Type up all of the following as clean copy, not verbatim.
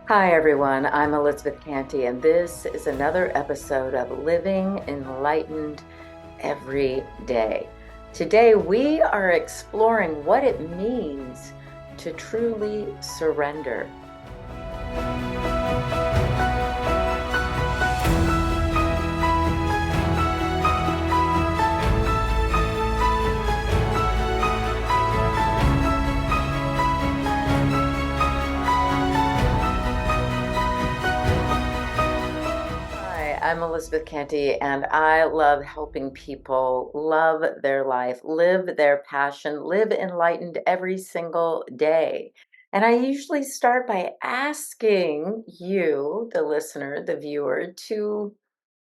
Hi, everyone. I'm Elizabeth Cantey, and this is another episode of Living Enlightened Every Day. Today, we are exploring what it means to truly surrender. Hi, I'm Elizabeth Cantey, and I love helping people love their life, live their passion, live enlightened every single day. And I usually start by asking you, the listener, the viewer, to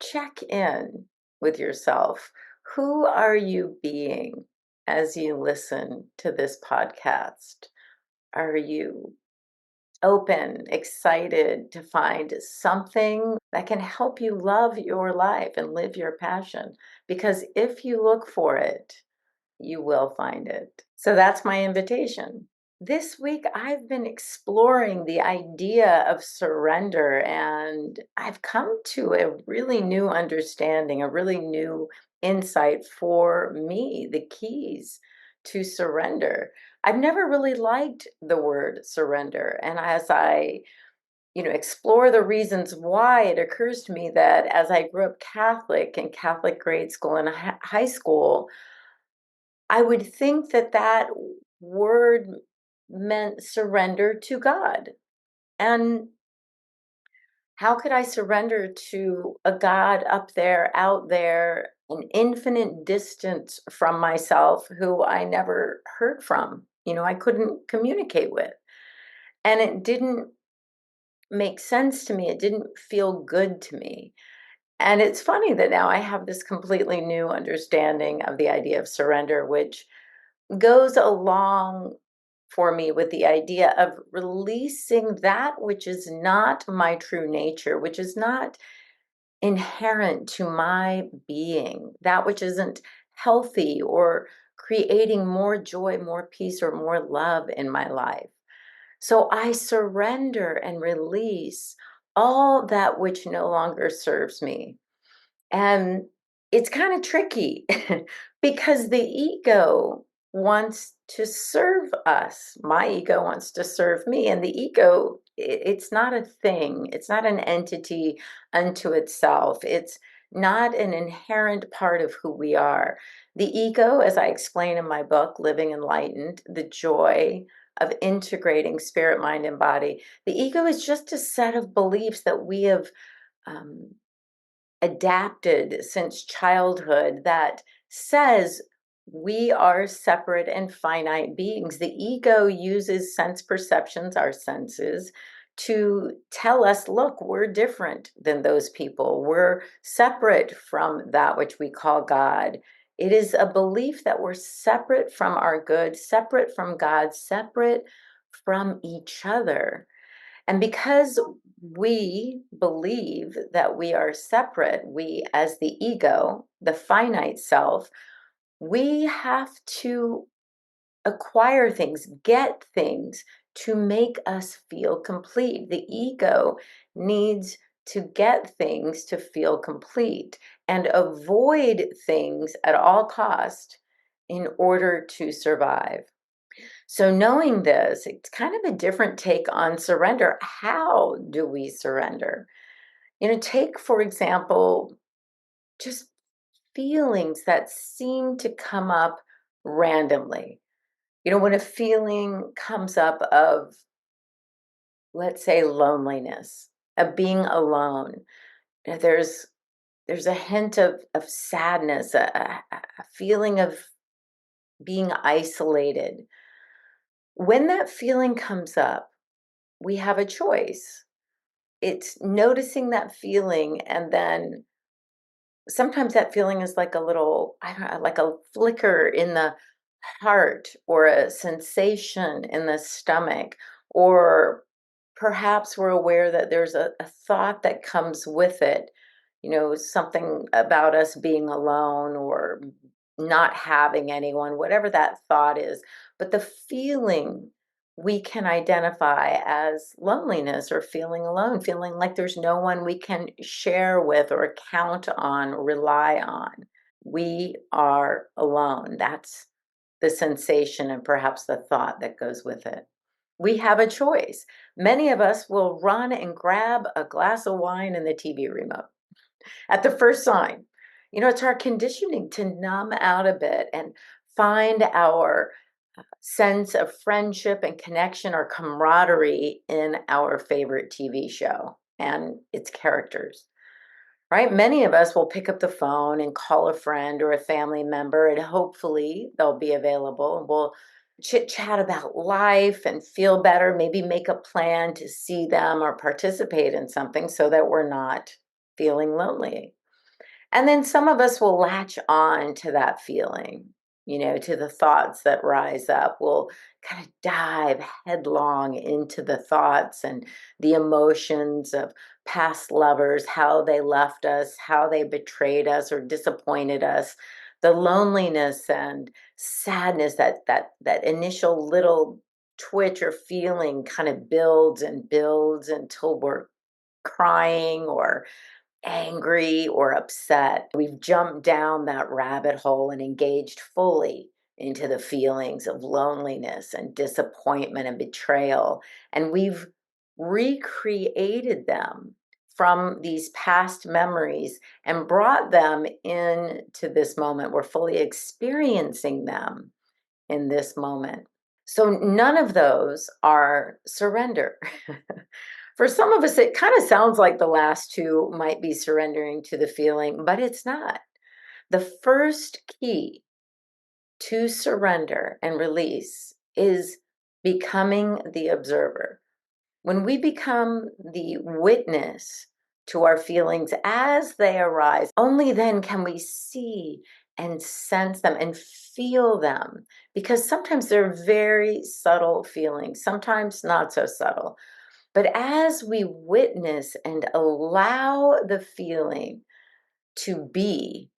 check in with yourself. Who are you being as you listen to this podcast? Are you open, excited to find something that can help you love your life and live your passion? Because if you look for it, you will find it. So that's my invitation. This week, I've been exploring the idea of surrender, and I've come to a really new understanding, a really new insight for me, the keys to surrender. I've never really liked the word surrender. And as I explore the reasons why, it occurs to me that as I grew up Catholic in Catholic grade school and high school, I would think that that word meant surrender to God. And how could I surrender to a God up there, out there, an infinite distance from myself who I never heard from? I couldn't communicate with. And it didn't make sense to me. It didn't feel good to me. And it's funny that now I have this completely new understanding of the idea of surrender, which goes along for me with the idea of releasing that which is not my true nature, which is not inherent to my being, that which isn't healthy or creating more joy, more peace, or more love in my life. So I surrender and release all that which no longer serves me. And it's kind of tricky because the ego wants to serve us. My ego wants to serve me. And the ego, it's not a thing, it's not an entity unto itself. It's not an inherent part of who we are. The ego, as I explain in my book, Living Enlightened, the joy of integrating spirit, mind, and body, the ego is just a set of beliefs that we have. Um, Adapted since childhood that says we are separate and finite beings. The ego uses sense perceptions, our senses, to tell us, look, we're different than those people. We're separate from that which we call God. It is a belief that we're separate from our good, separate from God, separate from each other. And because we believe that we are separate, we as the ego, the finite self, we have to acquire things, get things to make us feel complete. The ego needs to get things to feel complete and avoid things at all cost in order to survive. So, knowing this, it's kind of a different take on surrender. How do we surrender? Take, for example, just feelings that seem to come up randomly. When a feeling comes up of, let's say, loneliness, of being alone, there's a hint of sadness, a feeling of being isolated. When that feeling comes up, we have a choice. It's noticing that feeling, and then sometimes that feeling is like a little, I don't know, like a flicker in the heart or a sensation in the stomach, or perhaps we're aware that there's a thought that comes with it, something about us being alone or not having anyone, whatever that thought is. But the feeling we can identify as loneliness or feeling alone, feeling like there's no one we can share with or count on, rely on. We are alone. That's the sensation and perhaps the thought that goes with it. We have a choice. Many of us will run and grab a glass of wine and the TV remote at the first sign. It's our conditioning to numb out a bit and find our sense of friendship and connection or camaraderie in our favorite TV show and its characters. Right? Many of us will pick up the phone and call a friend or a family member, and hopefully they'll be available. And we'll chit chat about life and feel better, maybe make a plan to see them or participate in something so that we're not feeling lonely. And then some of us will latch on to that feeling, to the thoughts that rise up. We'll kind of dive headlong into the thoughts and the emotions of past lovers, how they left us, how they betrayed us or disappointed us, the loneliness and sadness that initial little twitch or feeling kind of builds and builds until we're crying or angry or upset. We've jumped down that rabbit hole and engaged fully into the feelings of loneliness and disappointment and betrayal. And we've recreated them from these past memories and brought them into this moment. We're fully experiencing them in this moment. So none of those are surrender. For some of us, it kind of sounds like the last two might be surrendering to the feeling, but it's not. The first key to surrender and release is becoming the observer. When we become the witness to our feelings as they arise, only then can we see and sense them and feel them. Because sometimes they're very subtle feelings, sometimes not so subtle. But as we witness and allow the feeling to be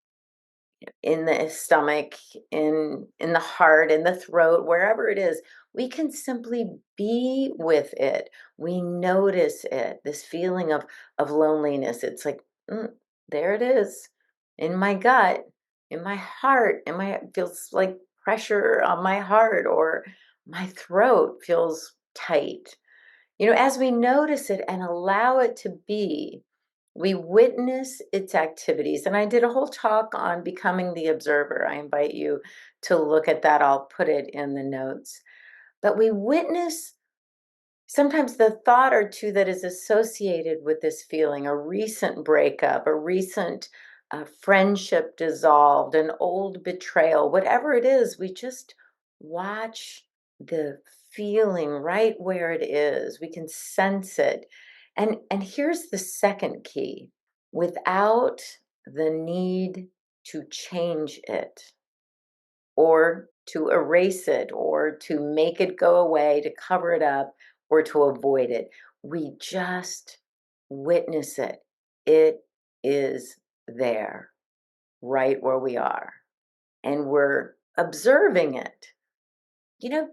in the stomach, in the heart, in the throat, wherever it is, we can simply be with it. We notice it, this feeling of loneliness. It's like, there it is in my gut, in my heart, it feels like pressure on my heart, or my throat feels tight. As we notice it and allow it to be, we witness its activities. And I did a whole talk on becoming the observer. I invite you to look at that. I'll put it in the notes. But we witness sometimes the thought or two that is associated with this feeling, a recent breakup, a recent friendship dissolved, an old betrayal, whatever it is, we just watch the feeling right where it is. We can sense it. And here's the second key: without the need to change it, or to erase it, or to make it go away, to cover it up, or to avoid it. We just witness it. It is there, right where we are. And we're observing it,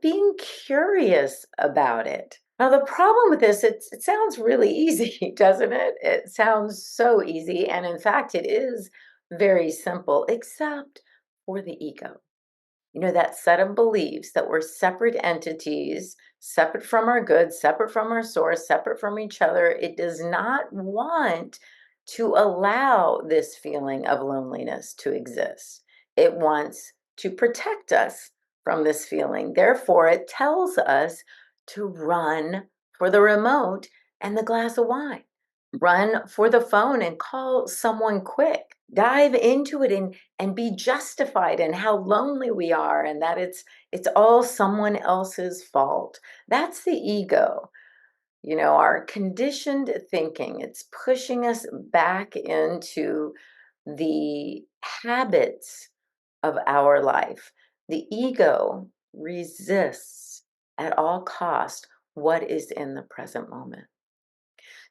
being curious about it. Now, the problem with this, it sounds really easy, doesn't it? It sounds so easy. And in fact, it is very simple, except for the ego. That set of beliefs that we're separate entities, separate from our goods, separate from our source, separate from each other. It does not want to allow this feeling of loneliness to exist. It wants to protect us from this feeling. Therefore, it tells us to run for the remote and the glass of wine. Run for the phone and call someone quick. Dive into it and be justified in how lonely we are and that it's all someone else's fault. That's the ego. Our conditioned thinking. It's pushing us back into the habits of our life. The ego resists at all cost what is in the present moment.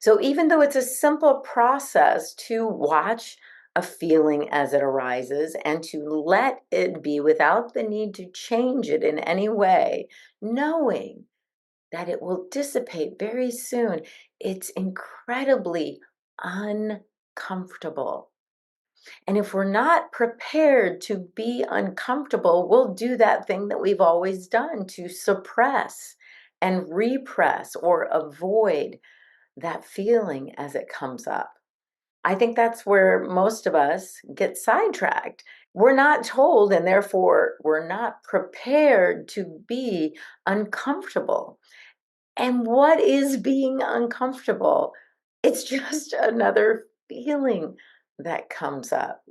So even though it's a simple process to watch a feeling as it arises and to let it be without the need to change it in any way, knowing that it will dissipate very soon. It's incredibly uncomfortable. And if we're not prepared to be uncomfortable, we'll do that thing that we've always done to suppress and repress or avoid that feeling as it comes up. I think that's where most of us get sidetracked. We're not told, and therefore we're not prepared to be uncomfortable. And what is being uncomfortable? It's just another feeling that comes up.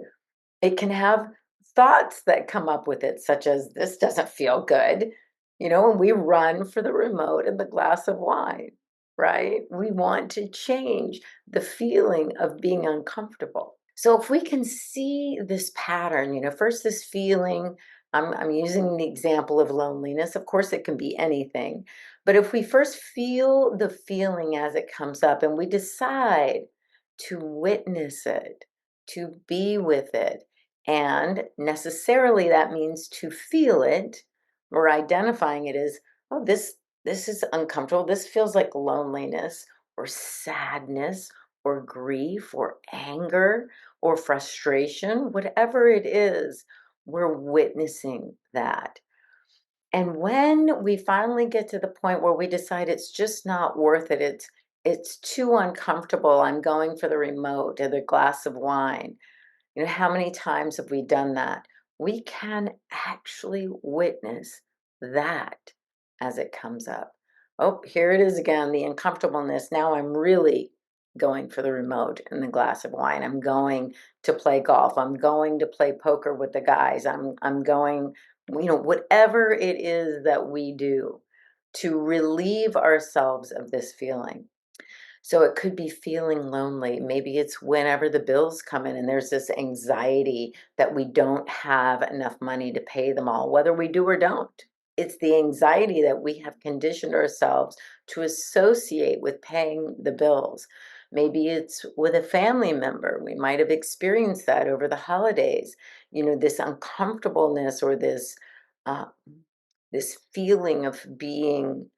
It can have thoughts that come up with it, such as, this doesn't feel good, and we run for the remote and the glass of wine, right? We want to change the feeling of being uncomfortable. So if we can see this pattern, first this feeling, I'm using the example of loneliness. Of course, it can be anything. But if we first feel the feeling as it comes up and we decide to witness it, to be with it, and necessarily that means to feel it, we're identifying it as, oh, this is uncomfortable. This feels like loneliness or sadness or grief or anger or frustration, whatever it is, we're witnessing that. And when we finally get to the point where we decide it's just not worth it, it's too uncomfortable, I'm going for the remote or the glass of wine. How many times have we done that? We can actually witness that as it comes up. Oh, here it is again, the uncomfortableness. Now I'm really going for the remote and the glass of wine. I'm going to play golf. I'm going to play poker with the guys. I'm going, whatever it is that we do to relieve ourselves of this feeling. So it could be feeling lonely. Maybe it's whenever the bills come in and there's this anxiety that we don't have enough money to pay them all, whether we do or don't. It's the anxiety that we have conditioned ourselves to associate with paying the bills. Maybe it's with a family member. We might have experienced that over the holidays. This uncomfortableness or uh, this feeling of being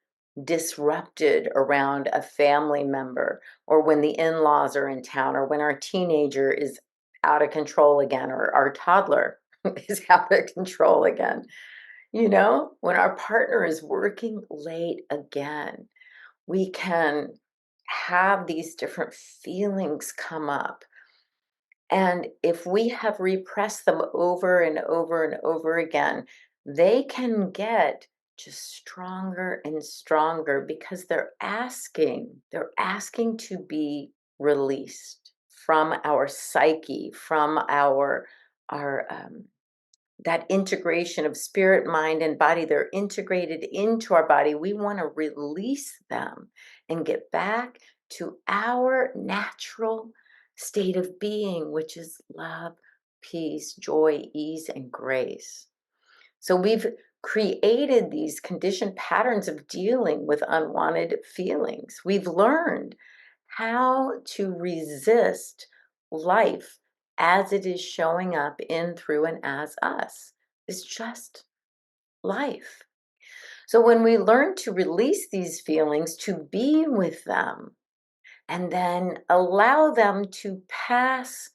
disrupted around a family member, or when the in-laws are in town, or when our teenager is out of control again, or our toddler is out of control again, when our partner is working late again, we can have these different feelings come up. And if we have repressed them over and over and over again, they can get just stronger and stronger because they're asking to be released from our psyche, from our that integration of spirit, mind, and body. They're integrated into our body. We want to release them and get back to our natural state of being, which is love, peace, joy, ease, and grace. So we've created these conditioned patterns of dealing with unwanted feelings. We've learned how to resist life as it is showing up in, through, and as us. It's just life. So when we learn to release these feelings, to be with them, and then allow them to pass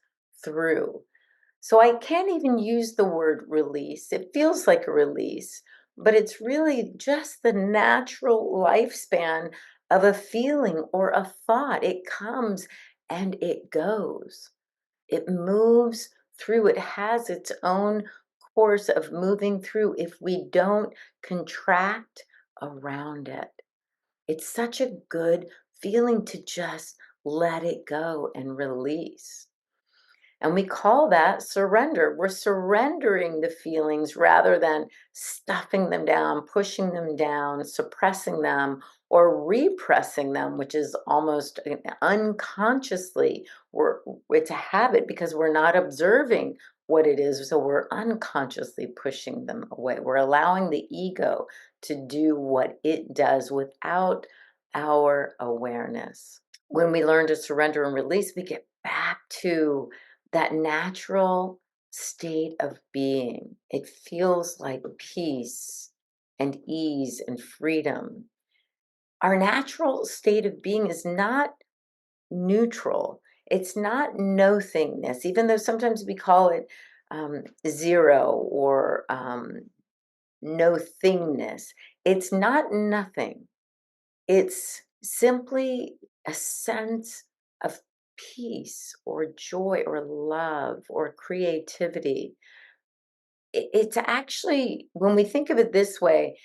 through. So I can't even use the word release. It feels like a release, but it's really just the natural lifespan of a feeling or a thought. It comes and it goes. It moves through. It has its own course of moving through if we don't contract around it. It's such a good feeling to just let it go and release. And we call that surrender. We're surrendering the feelings rather than stuffing them down, pushing them down, suppressing them, or repressing them, which is almost unconsciously. It's a habit because we're not observing what it is. So we're unconsciously pushing them away. We're allowing the ego to do what it does without our awareness. When we learn to surrender and release, we get back to that natural state of being. It feels like peace and ease and freedom. Our natural state of being is not neutral. It's not no thingness, even though sometimes we call it zero or no thingness. It's not nothing. It's simply a sense of peace or joy or love or creativity. It's actually, when we think of it this way,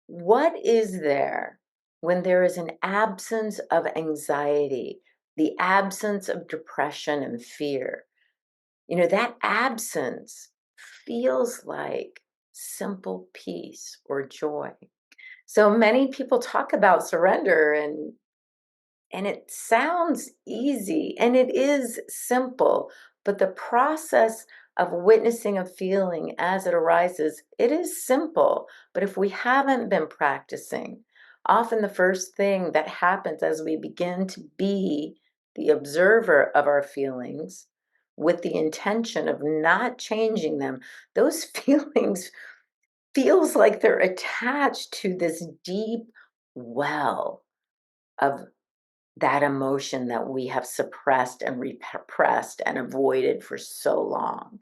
what is there when there is an absence of anxiety, the absence of depression and fear? That absence feels like simple peace or joy. So many people talk about surrender, and it sounds easy and it is simple, but the process of witnessing a feeling as it arises, it is simple. But if we haven't been practicing, often the first thing that happens as we begin to be the observer of our feelings with the intention of not changing them, those feelings feels like they're attached to this deep well of that emotion that we have suppressed and repressed and avoided for so long.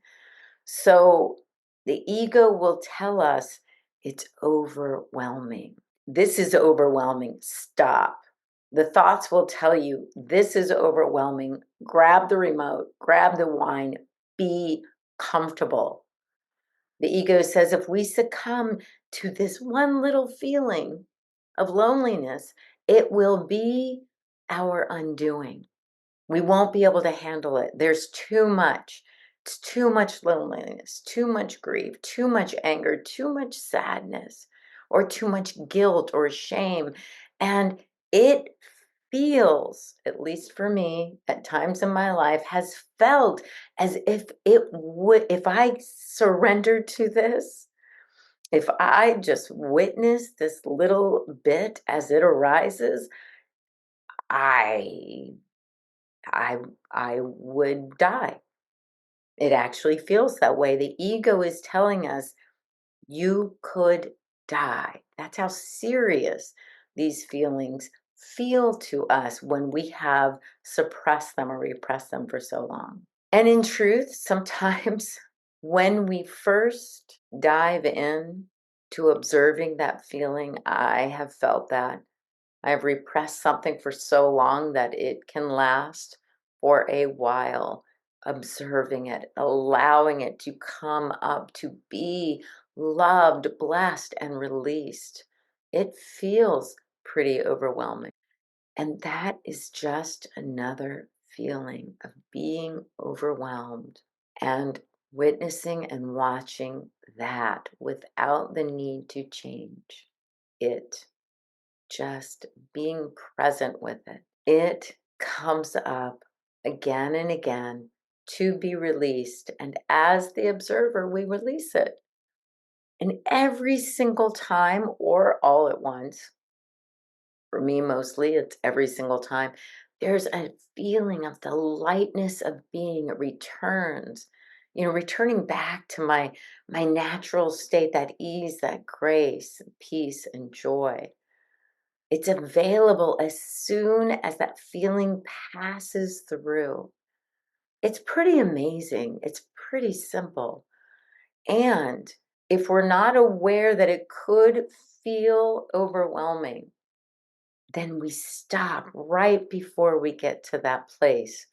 So the ego will tell us it's overwhelming. This is overwhelming. Stop. The thoughts will tell you this is overwhelming. Grab the remote, grab the wine, be comfortable. The ego says if we succumb to this one little feeling of loneliness, it will be our undoing. We won't be able to handle it. There's too much. It's too much loneliness, too much grief, too much anger, too much sadness, or too much guilt or shame. And it feels, at least for me, at times in my life, has felt as if it would, if I surrendered to this, if I just witness this little bit as it arises, I I I would die. It actually feels that way. The ego is telling us you could die. That's how serious these feelings feel to us when we have suppressed them or repressed them for so long. And in truth, sometimes when we first dive in to observing that feeling, I have felt that I've repressed something for so long that it can last for a while, observing it, allowing it to come up, to be loved, blessed, and released. It feels pretty overwhelming. And that is just another feeling of being overwhelmed and witnessing and watching that without the need to change it, just being present with it. It comes up again and again to be released. And as the observer, we release it. And every single time or all at once, for me mostly, it's every single time, there's a feeling of the lightness of being returns. Returning back to my natural state, that ease, that grace, peace, and joy. It's available as soon as that feeling passes through. It's pretty amazing. It's pretty simple. And if we're not aware that it could feel overwhelming, then we stop right before we get to that place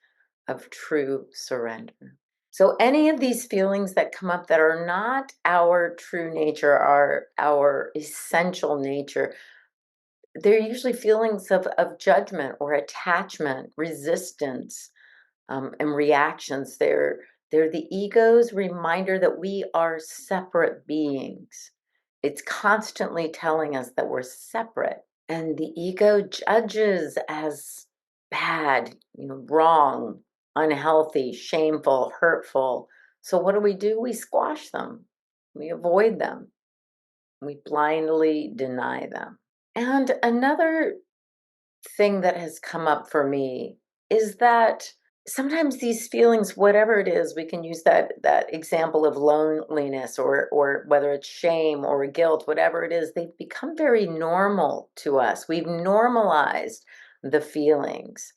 of true surrender. So, any of these feelings that come up that are not our true nature, are our essential nature, they're usually feelings of judgment or attachment, resistance, and reactions. They're the ego's reminder that we are separate beings. It's constantly telling us that we're separate. And the ego judges as bad, wrong, unhealthy, shameful, hurtful. So what do? We squash them. We avoid them. We blindly deny them. And another thing that has come up for me is that sometimes these feelings, whatever it is, we can use that example of loneliness, or whether it's shame or guilt, whatever it is, they've become very normal to us. We've normalized the feelings.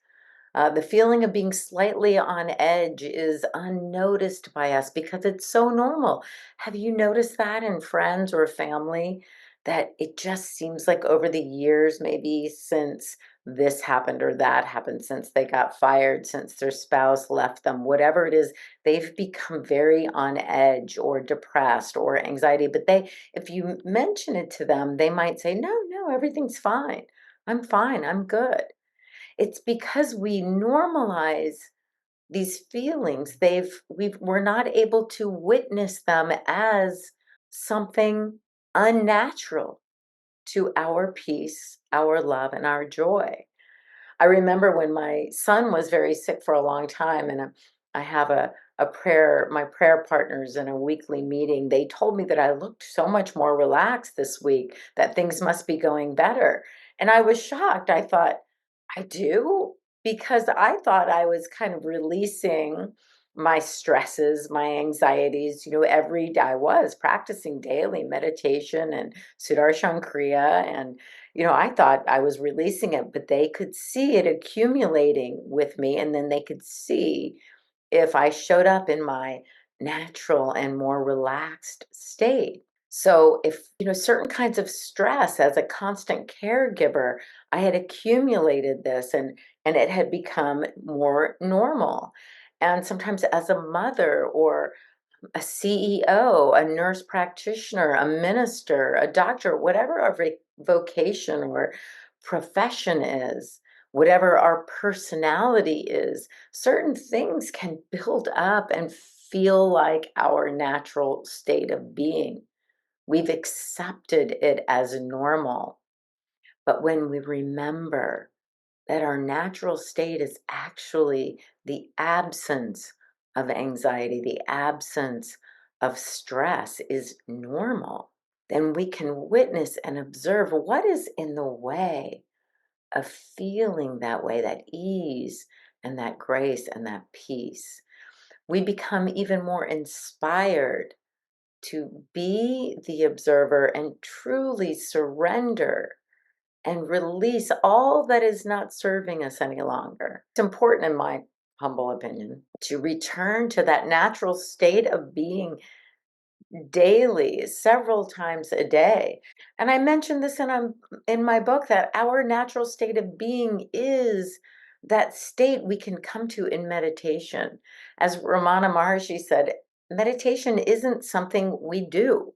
The feeling of being slightly on edge is unnoticed by us because it's so normal. Have you noticed that in friends or family? That it just seems like over the years, maybe since this happened or that happened, since they got fired, since their spouse left them, whatever it is, they've become very on edge or depressed or anxiety. But if you mention it to them, they might say, no, no, everything's fine. I'm fine. I'm good. It's because we normalize these feelings. We're not able to witness them as something unnatural to our peace, our love, and our joy. I remember when my son was very sick for a long time, and I have a prayer, my prayer partners in a weekly meeting, they told me that I looked so much more relaxed this week, that things must be going better. And I was shocked. I thought, I do? Because I thought I was kind of releasing my stresses, my anxieties, every day. I was practicing daily meditation and Sudarshan Kriya, and I thought I was releasing it, but they could see it accumulating with me, and then they could see if I showed up in my natural and more relaxed state. So if, certain kinds of stress as a constant caregiver, I had accumulated this, and it had become more normal. And sometimes as a mother or a CEO, a nurse practitioner, a minister, a doctor, whatever our vocation or profession is, whatever our personality is, certain things can build up and feel like our natural state of being. We've accepted it as normal. But when we remember that our natural state is actually the absence of anxiety, the absence of stress is normal, then we can witness and observe what is in the way of feeling that way, that ease and that grace and that peace. We become even more inspired to be the observer and truly surrender and release all that is not serving us any longer. It's important, in my humble opinion, to return to that natural state of being daily, several times a day. And I mentioned this in my book, that our natural state of being is that state we can come to in meditation. As Ramana Maharshi said, meditation isn't something we do.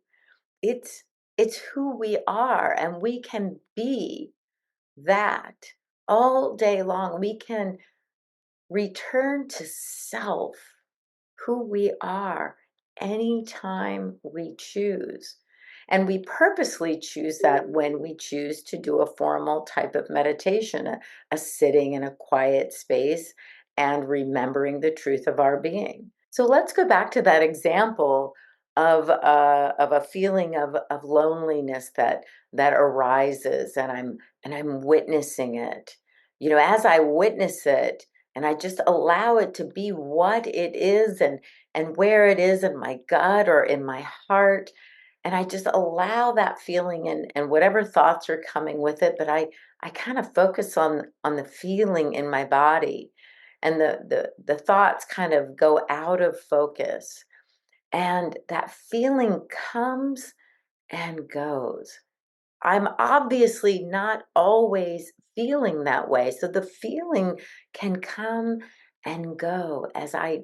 It's it's who we are, and we can be that all day long. We can return to self, who we are, anytime we choose. And we purposely choose that when we choose to do a formal type of meditation, a sitting in a quiet space and remembering the truth of our being. So let's go back to that example of a feeling of loneliness that arises, and I'm witnessing it. As I witness it, and I just allow it to be what it is, and where it is in my gut or in my heart. And I just allow that feeling, and whatever thoughts are coming with it, but I kind of focus on the feeling in my body, and the thoughts kind of go out of focus, and that feeling comes and goes. I'm obviously not always feeling that way. So the feeling can come and go as I'm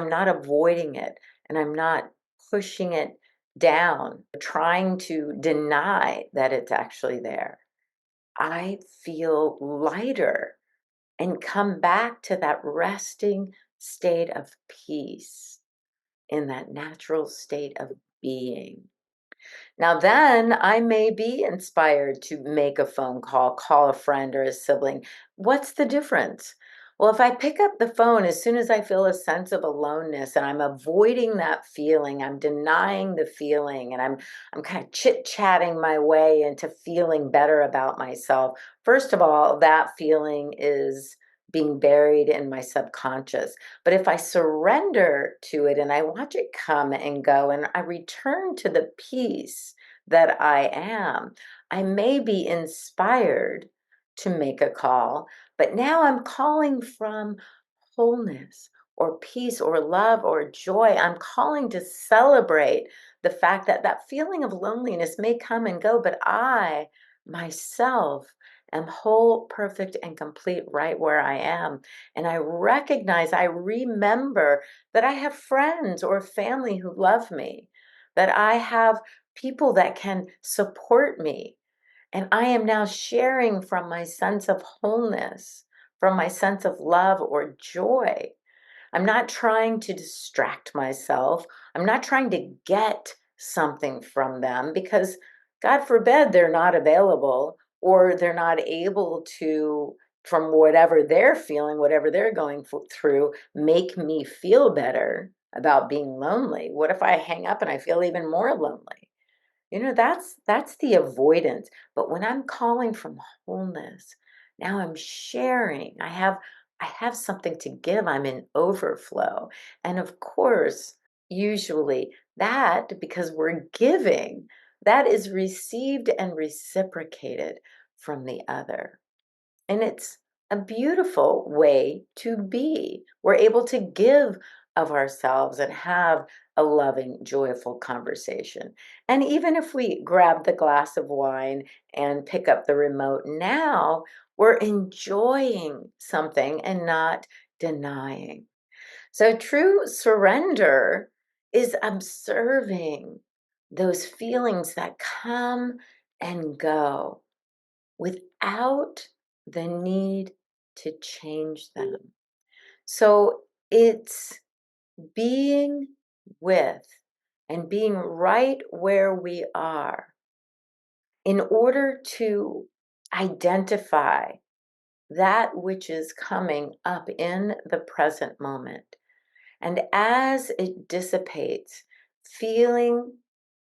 not avoiding it, and I'm not pushing it down, trying to deny that it's actually there. I feel lighter and come back to that resting state of peace, in that natural state of being. Now, then I may be inspired to make a phone call, call a friend or a sibling. What's the difference? Well, if I pick up the phone as soon as I feel a sense of aloneness, and I'm avoiding that feeling, I'm denying the feeling, and I'm kind of chit-chatting my way into feeling better about myself. First of all, that feeling is being buried in my subconscious. But if I surrender to it and I watch it come and go and I return to the peace that I am, I may be inspired to make a call, but now I'm calling from wholeness or peace or love or joy. I'm calling to celebrate the fact that that feeling of loneliness may come and go, but I myself am whole, perfect, and complete right where I am. And I recognize, I remember that I have friends or family who love me, that I have people that can support me. And I am now sharing from my sense of wholeness, from my sense of love or joy. I'm not trying to distract myself. I'm not trying to get something from them because, God forbid, they're not available or they're not able to, from whatever they're feeling, whatever they're going through, make me feel better about being lonely. What if I hang up and I feel even more lonely? That's the avoidance. But when I'm calling from wholeness, now I'm sharing. I have something to give. I'm in overflow. And of course, usually that, because we're giving, that is received and reciprocated from the other. And it's a beautiful way to be. We're able to give of ourselves and have a loving, joyful conversation. And even if we grab the glass of wine and pick up the remote now, we're enjoying something and not denying. So true surrender is observing those feelings that come and go without the need to change them. So it's being with and being right where we are in order to identify that which is coming up in the present moment. And as it dissipates, feeling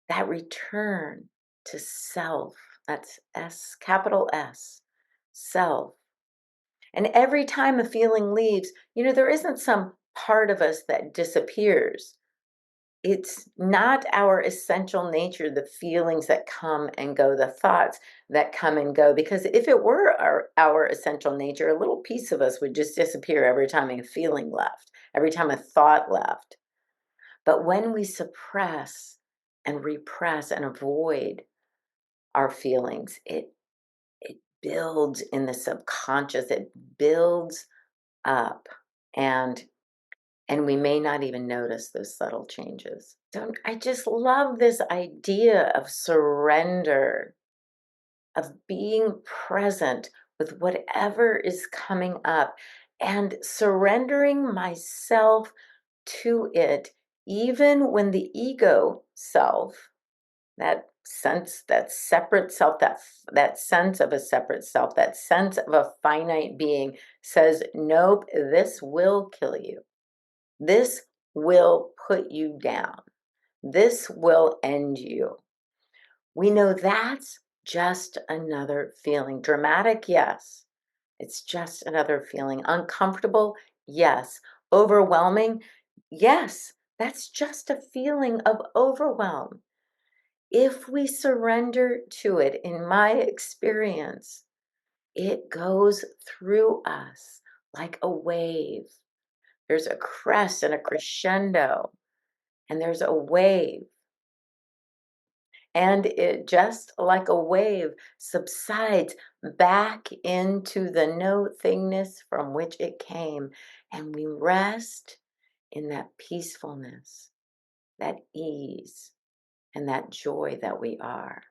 that return to self, that's S, capital S, self. And every time a feeling leaves, there isn't some part of us that disappears. It's not our essential nature, the feelings that come and go, the thoughts that come and go. Because if it were our essential nature, a little piece of us would just disappear every time a feeling left, every time a thought left. But when we suppress and repress and avoid our feelings, it builds in the subconscious, it builds up, and we may not even notice those subtle changes. So I just love this idea of surrender, of being present with whatever is coming up and surrendering myself to it, even when the ego self, that sense, that separate self, that sense of a separate self, that sense of a finite being says, nope, this will kill you. This will put you down. This will end you. We know that's just another feeling. Dramatic, yes. It's just another feeling. Uncomfortable, yes. Overwhelming, yes. That's just a feeling of overwhelm. If we surrender to it, in my experience, it goes through us like a wave. There's a crest and a crescendo, and there's a wave. And it, just like a wave, subsides back into the no thingness from which it came. And we rest in that peacefulness, that ease, and that joy that we are.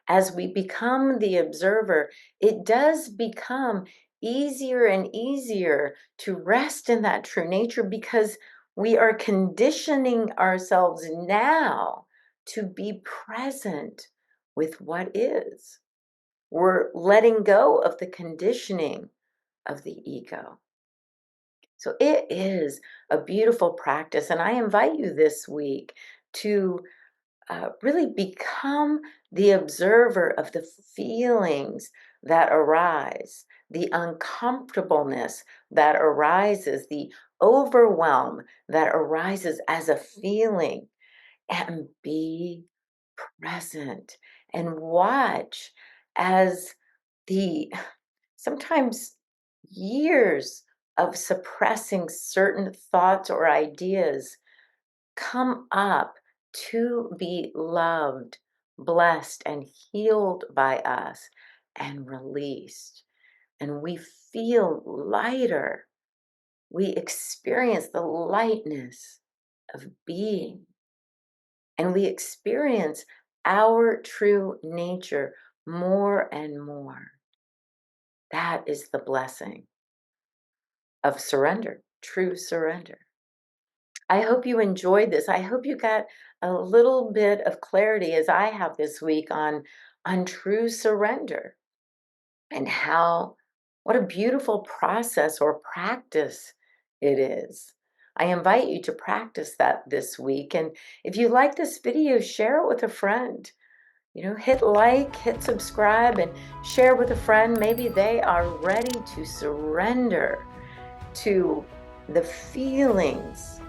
As we become the observer, it does become easier and easier to rest in that true nature because we are conditioning ourselves now to be present with what is. We're letting go of the conditioning of the ego. So it is a beautiful practice. And I invite you this week to really become the observer of the feelings that arise, the uncomfortableness that arises, the overwhelm that arises as a feeling, and be present and watch as the sometimes years of suppressing certain thoughts or ideas come up to be loved, blessed, and healed by us and released. And we feel lighter. We experience the lightness of being, and we experience our true nature more and more. That is the blessing of surrender, true surrender. I hope you enjoyed this. I hope you got a little bit of clarity as I have this week on true surrender and how what a beautiful process or practice it is. I invite you to practice that this week. And if you like this video, share it with a friend. Hit like, hit subscribe, and share with a friend. Maybe they are ready to surrender to the feelings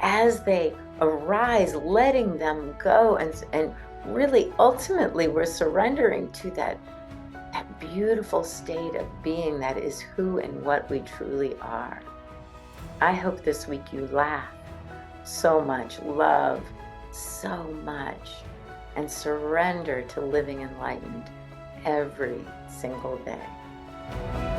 as they arise, letting them go, and really ultimately we're surrendering to that beautiful state of being that is who and what we truly are. I hope this week you laugh so much, love so much, and surrender to living enlightened every single day.